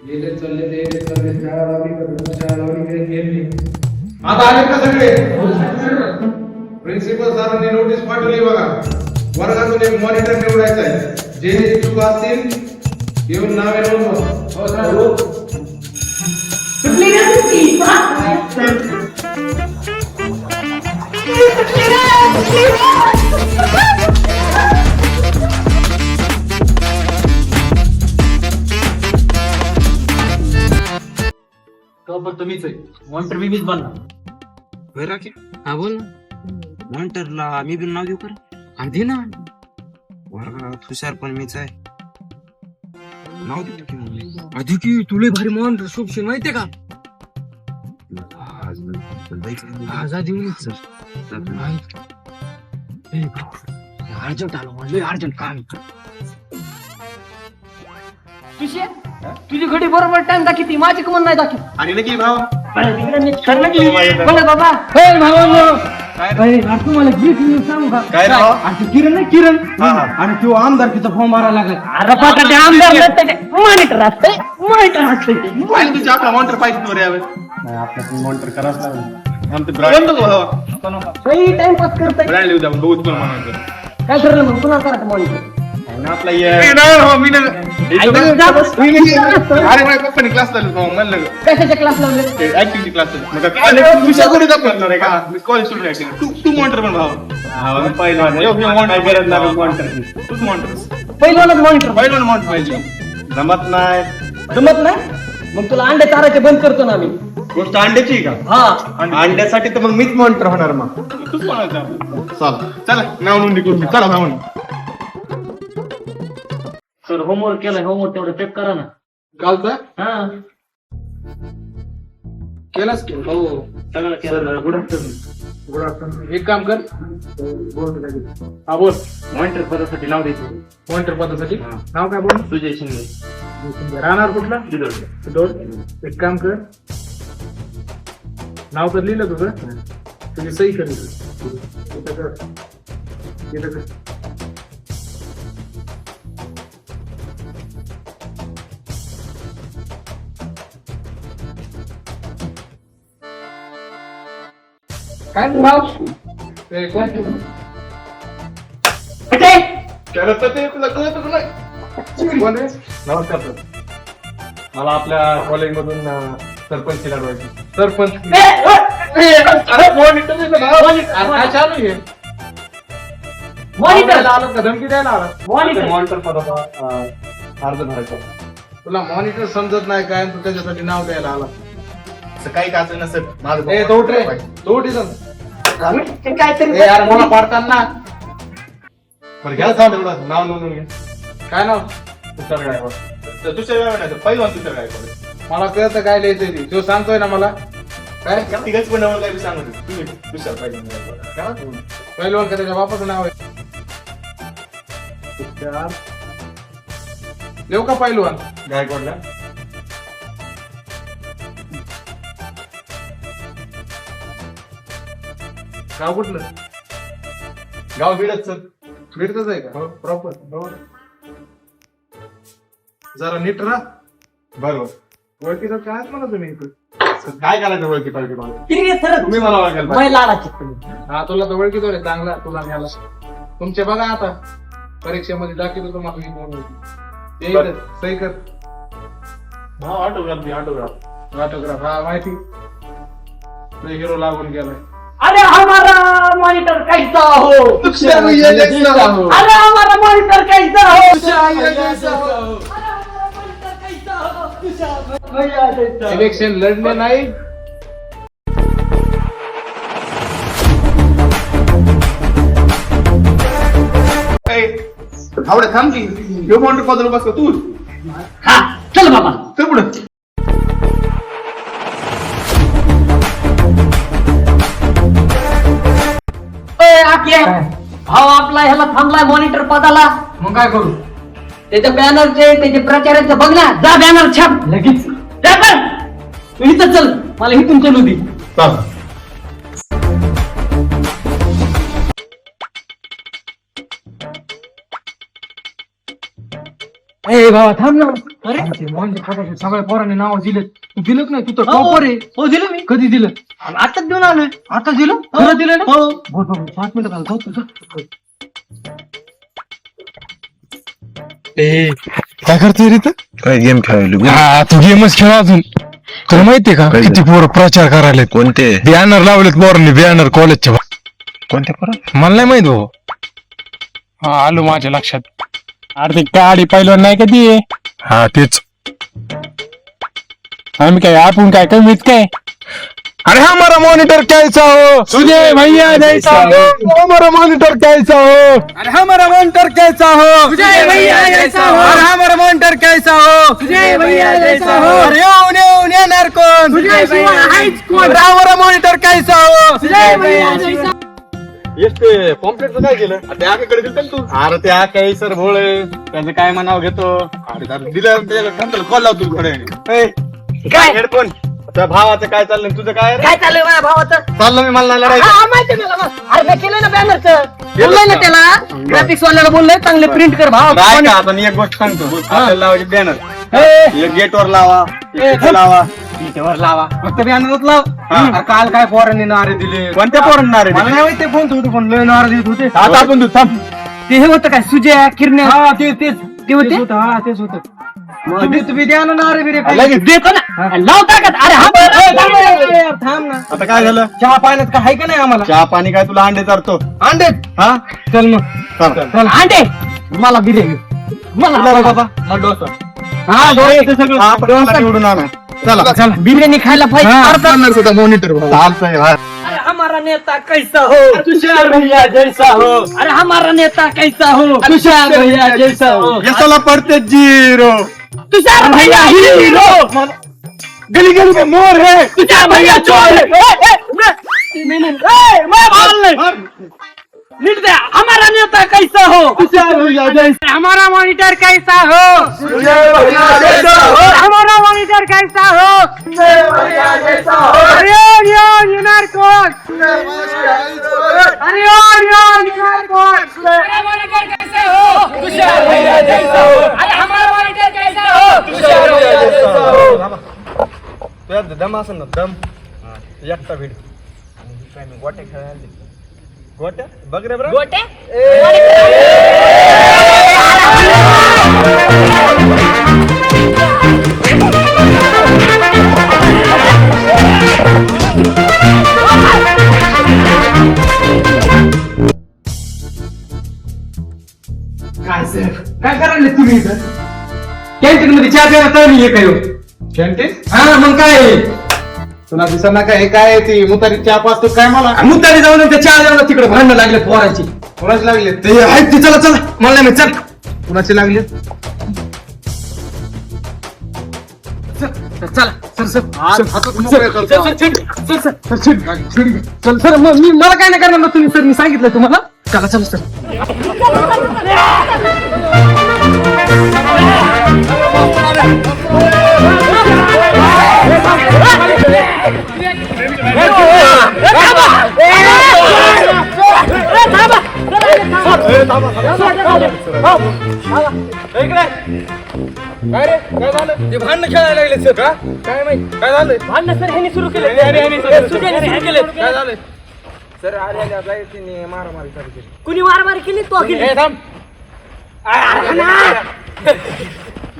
गेले चालले शाळा लावली गेली. आता आले का सगळे? प्रिन्सिपल सरांनी नोटीस पाठवली बघा. वर्गातून एक मॉनिटर निवडायचा आहे. जे इच्छुक असतील येऊन नावे नोंदवा. हो सर. तुम्हीच आहे मॉनिटर मीच बनणार. हा बोल ना. मॉनिटरला मी बी नाव देऊ कर. दे ना. वर्गात हुशार पण मीच आहे. नाव देतो की मग. आधी की तुले भारी मॉनिटर शोभशील माहितीये का? आजादी अर्जंट आलो म्हणजे अर्जंट काम. तुझी घडी बरोबर टाइम दाखवती माझी कमन नाही दाखव. आणि नक्की भाव बाबा तुम्हाला सांगू का काय राव? किरण नाही किरण आणि तो आमदारकीचा फॉर्म भरायला लागला. अरे आमदार मॉनिटर असते मॉनिटर असते. तुझ्या आपला मॉनिटर पाहिजे तो रे आपल्याला मॉनिटर करावंच लागेल. आमचं टाइमपास करताय ब्रँड लिहू द्या बहुत पण म्हणायचं. काय ठरलं मग पुन्हा करायचं मॉनिटर. आपला अरे माझ्या पप्पानी क्लास लावले म्हणलं कशाच्या क्लास लावले? ऍक्टिव्हिटी क्लास कॉलेज स्टुडंट तू मॉनिटर पण भाव तूच मॉनिटर पहिलवानच मॉनिटर मॉनिटर पाहिजे. जमत नाही मग तुला अंडे चारायचे बंद करतो ना आम्ही. गोष्ट अंड्याची का? हा अंड्यासाठी तर मग मीच मॉनिटर होणार. मग तूच म्हणायचं. चला नाव नोंदणी करून चला भाऊ. सर होमवर्क केलाय होमवर्क तेवढं चेक करा ना. कालचा हा केलास की? हो सगळं केलं. Good afternoon. Good afternoon. एक काम कर. हा बोल. मॉनिटर पदासाठी नाव द्यायचं. मॉनिटर पदासाठी नाव काय बोल? सुजय शिंदे. राहणार कुठला? दोन. एक काम कर. नाव तर लिहिलं तुझं. तुझी सही कर. काय भाव? नमस्कार सर. मला आपल्या कॉलेजमधून सरपंच लढवायची. सरपंच काय चालू आहे? आलं का? धमकी द्यायला आला? मॉनिटर पदाचा अर्ज भरायचा. तुला मॉनिटर समजत नाही काय? तू त्याच्यासाठी नाव द्यायला आला? काही का असं नसेल माझं. ए तोट रे तोट यार मला पाडताना. बरं घ्या जाऊन एवढं नाव नोंदून घ्या. काय नाव? तुषार गायकवाड. तुषार गायकवाड पहिलवान तुषार गायकवाड. मला कळतं काय लिहायचंय ती. तो सांगतोय ना मला. काय तिघच पण नाव काय सांगत तुम्ही तुषार पहिलवान. पहिलवान का त्याच्या बापाचं नाव आहे? देऊ का पहिलवान? गायकवाडला गाव कुठलं? गाव बीडच सर. भेटतच आहे का? प्रॉपर. जरा नीट राहा. बरोबर. ओळखीचं काय म्हणा तुम्ही इकडे. काय करायचं ओळखी पाहिजे तुम्ही मला ओळखायला. हा तुला तर ओळखीतो रे चांगला. तुला न्याला तुमचे बघा आता परीक्षेमध्ये दाखवतो तुम्हाला. सही कर. ऑटोग्राफ हा माहिती. हिरो लागून गेलाय. अरे हमारा मॉनिटर कैसा हो. अरे हमारा मॉनिटर कैसा हो. इलेक्शन लढणे नाही. आवडे थांब की ह्यो मॉनिटर पदाला बस का तू. हा चल बाबा. तर पुढे भाऊ आपला ह्याला थांबलाय मॉनिटर पदाला. मग काय करू? त्याच्या बॅनरचे त्याचे प्रचाराचे बघ ना. जा बॅनर छाप लगेच. तू इथं चल मला इथून चलू दे. ए भावा थांब ना. अरे सगळ्या पोरांनी नाव दिलं, तू दिलं नाही, तू तर टॉपर आहे. हो दिलं मी. कधी दिलं? आताच देऊन आलोय. आता दिलं? खरं दिलं ना? हो. 5 मिनिटं झालं, जाऊ तुझं. काय करतोय रे? काय गेम खेळायलो हा तू गेमच खेळ अजून. तुला माहितीये का काय किती पोरं प्रचार करायला कोणते बॅनर लावलेत पोरांनी, बॅनर कॉलेजच्या. कोणत्या परत मला नाही माहित भाऊ. हा आलो माझ्या लक्षात. अरे गाडी पहिलं नाही कधी. हा तेच. आम्ही काय आपण काय कमीच काय. अरे हमारा मॉनिटर कैसा हो तुझे भैया जैसा हो, हमारा मॉनिटर कैसा हो. अरे हमारा मॉनिटर कैसा हो तुझे भैया जैसा हो. अरे हमारा मॉनिटर कैसा हो तुझे भैया जैसा हो. अरे येऊन येणार कोण तुझे भैया आहेच कोण. अरे हमारा मॉनिटर कैसा हो तुझे भैया जैसा. ते पॉम्पलेटचं काय केलं ते आकाकडे दिलं तू. अरे त्या काही सर भोळ त्याचं काय म्हणाव घेतो. अरे दिलं कॉल लावतो थोडे काय हेडफोन. त्या भावाचं काय चाललंय तुझं काय काय चाललंय माझ्या भावाचं? चाललं मी मला लढायचं. हा माहिती आहे मला. अरे मी केलंय ना बॅनरचं. बोललोय ना त्याला, ग्राफिक्स वाल्याला बोललोय चांगले प्रिंट कर भाव. काय का आता मी एक गोष्ट सांगतो आपल्याला लावायची बॅनर एक गेटवर लावा इथे लावा वर लावा, फक्त बॅनरच लाव. अरे काल काय पोरांनी नारे दिले. कोणत्या पोरांना रे मला नाही माहिती फोन होते, पण लय नारे देत होते. आता आपण तू थांब ते हे होतं काय सुजय किरण्या ते होते. हा तेच होतं. तुम्ही द्या ना नारे बिरे लगेच देतो ना. लावता का? अरे हा थांब ना. आता काय झालं चहा पाण्यात काय आहे का नाही आम्हाला? चहा पाणी काय तुला अंडे चारतो अंडे. हा चल मग चल चल अंडे. मला बिर्याणी मला बाबा हा सगळं आपण निवडून आणा. चला चला बिर्याणी खायला पाहिजे. मॉनिटर चालतंय अरे हमारा नेता कैसा हो तुषार भैया जैसा हो. अरे हमारा नेता कैसा हो तुषार भैया जैसा हो. यसाला पडते जीरो तुषार भैया हीरो. गली गली में मोर है तुषार भैया चोर है. नीट दे. हमारा नेता कैसा हो तुषार भैया जैसा. हमारा मॉनिटर कैसा हो तुषार भैया जैसा हो. हमारा मॉनिटर कैसा हो. तुषार भैया जैसा हो. अरे येणार कोण. अरे येणार कोण. हमारा मॉनिटर कैसा हो तुषार भैया जैसा हो. अरे हमारा मॉनिटर कैसा हो तुषार भैया जैसा हो. तुझ्या दम असेल ना दम एकटा भीड काय मी गोट्या खेळायला गोट्या बघ रे बरं गोटे. काय करायला तुम्ही इथं कॅन्टीन मध्ये चहा प्यायला तर नाही काय? कॅन्टीन हा मग काय तुला दिसना काय हे काय ती मुतारी चहा पाचतो काय मला मुद्दारी जाऊन ते चहा जाऊन तिकडे भांडणं लागले पोराची. कुणाची लागले ते आहेत ते. चला चला मला नाही चल. कुणाची लागले चला सर सर चल चल सर मग मी मला काय नाही करणार ना तुम्ही. सर मी सांगितलं तुम्हाला. चला चला सर. ते भांडण खेळायला लागले सर का काय माहिती काय झालंय भांडणं सर ह्यांनी सुरू केले. काय झालंय सर आले तिने मारामारी चालू केली कुणी मारामारी केली तो केली. ए थांब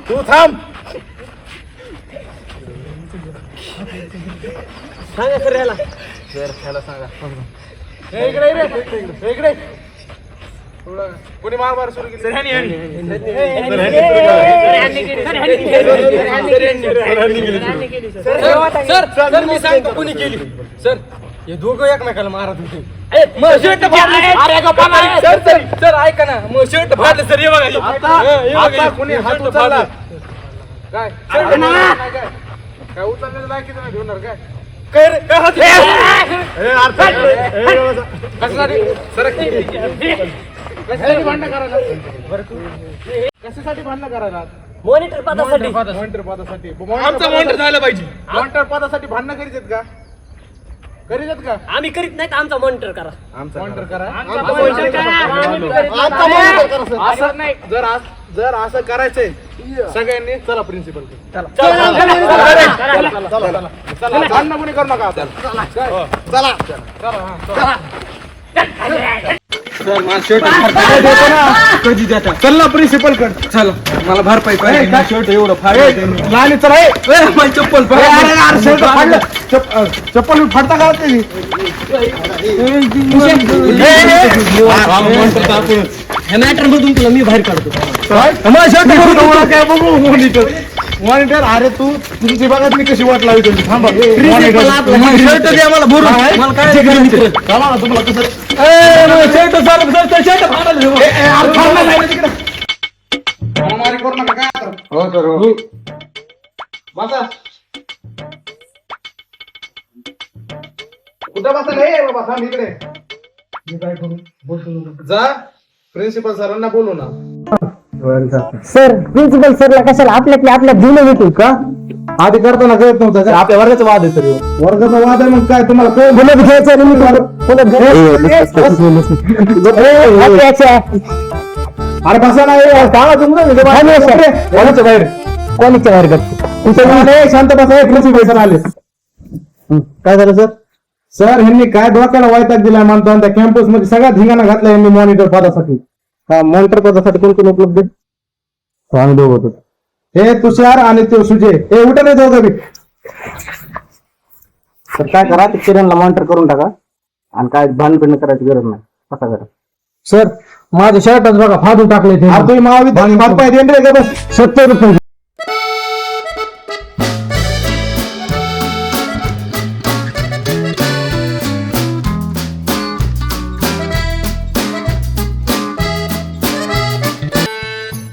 तू थांब सांगा सर याला. सर त्याला सांगा इकडे रे इकडे कोणी मारामारी सुरू केली सर मी सांगतो कुणी केली. सर हे दोघं एकमेकाला मारत होते. सर ऐका ना मग शर्ट फाडलं सर. हे बघा आता कोणी हात उचलला काय काय उचललेलं लायकीचं नाही ठेवणार काय कशासाठी भांडण करायला कशासाठी भांडण करायला मॉनिटर पदासाठी. मॉनिटर पदासाठी आमचं मॉनिटर झालं पाहिजे. मॉनिटर पदासाठी भांडण करीत आहेत का करीत का आम्ही करीत नाही आमचा मॉनिटर करा. मॉनिटर करा असं नाही. जर असं करायचंय सगळ्यांनी चला प्रिन्सिपल चला भांडणं कोणी करू नका आता. कधी देता चल ना प्रिन्सिपल कड चल मला भरपाई पाहिजे शर्ट एवढं फाडलं चल चप्पल चप्पल फाडता का ते मॅटर मधून तुला मी बाहेर काढतो. काय बघू मॉनिटर अरे तू तुमची बघत मी कशी वाट लावली तुझी थांबा शर्ट द्या मला भरून. मला काय मित्र चला ना तुम्हाला कसं मारामारी करू नका काय आता. हो सर हो बसा कुठं बसा रे बाबा थांब इकडे जा प्रिन्सिपल सरांना बोलू ना. सर प्रिन्सिपल सरला कशाला आपल्या दिलं घेतो का आधी करताना कळत नव्हतं आपल्या वर्गाचा वाद आहे तरी वर्गाचा वाद आहे मग काय तुम्हाला कळ बोलत घ्यायचं अरे बसा नाही सांगा तुमचं बाहेर कॉलेजच्या बाहेर तुमचं शांत बसा प्रिन्सिपल सर आले काय झालं सर सर ह्यांनी काय डोक्याला वैताग दिलाय मानतो आणि त्या कॅम्पस मध्ये सगळा धिंगाणा घातला यांनी मॉनिटर पदासाठी. हा मॉनिटर पदासाठी कोण कोण उपलब्ध आहे आम्ही दोघं होतो. हे तुषार आणि तो सुजय हे उठा नाही दोघं बी. तर काय करा ते किरणला मॉनिटर करून टाका आणि काय भांडण करायची गरज नाही. कसा करा सर माझ्या शर्टच बघा फाडून टाकले तुम्ही महाविद्यालय 70 रुपये